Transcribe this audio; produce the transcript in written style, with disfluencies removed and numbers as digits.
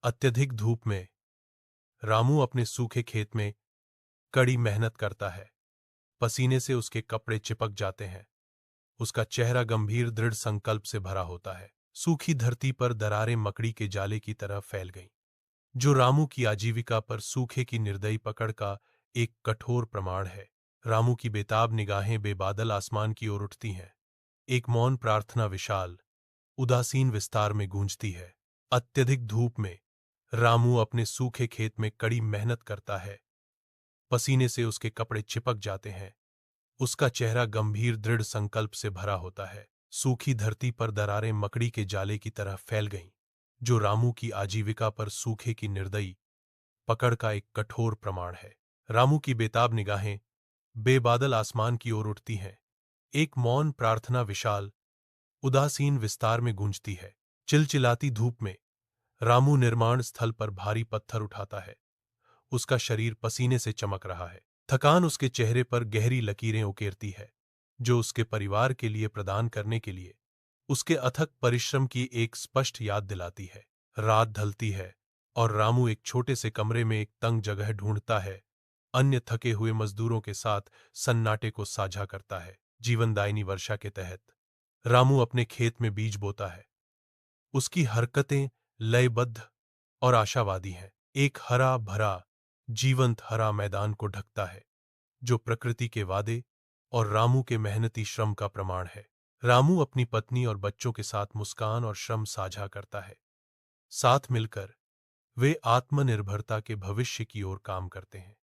अत्यधिक धूप में रामू अपने सूखे खेत में कड़ी मेहनत करता है। पसीने से उसके कपड़े चिपक जाते हैं। उसका चेहरा गंभीर दृढ़ संकल्प से भरा होता है। सूखी धरती पर दरारें मकड़ी के जाले की तरह फैल गईं, जो रामू की आजीविका पर सूखे की निर्दयी पकड़ का एक कठोर प्रमाण है। रामू की बेताब निगाहें बेबादल आसमान की ओर उठती हैं। एक मौन प्रार्थना विशाल, उदासीन विस्तार में गूंजती है। अत्यधिक धूप में रामू अपने सूखे खेत में कड़ी मेहनत करता है। पसीने से उसके कपड़े चिपक जाते हैं। उसका चेहरा गंभीर दृढ़ संकल्प से भरा होता है। सूखी धरती पर दरारें मकड़ी के जाले की तरह फैल गईं, जो रामू की आजीविका पर सूखे की निर्दयी पकड़ का एक कठोर प्रमाण है। रामू की बेताब निगाहें बेबादल आसमान की ओर उठती हैं। एक मौन प्रार्थना विशाल, उदासीन विस्तार में गूंजती है। चिलचिलाती धूप में रामू निर्माण स्थल पर भारी पत्थर उठाता है। उसका शरीर पसीने से चमक रहा है। थकान उसके चेहरे पर गहरी लकीरें उकेरती है, जो उसके परिवार के लिए प्रदान करने के लिए उसके अथक परिश्रम की एक स्पष्ट याद दिलाती है। रात ढलती है और रामू एक छोटे से कमरे में एक तंग जगह ढूंढता है। अन्य थके हुए मजदूरों के साथ सन्नाटे को साझा करता है। जीवनदायिनी वर्षा के तहत रामू अपने खेत में बीज बोता है। उसकी हरकतें लयबद्ध और आशावादी हैं। एक हरा भरा जीवंत हरा मैदान को ढकता है, जो प्रकृति के वादे और रामू के मेहनती श्रम का प्रमाण है। रामू अपनी पत्नी और बच्चों के साथ मुस्कान और श्रम साझा करता है। साथ मिलकर वे आत्मनिर्भरता के भविष्य की ओर काम करते हैं।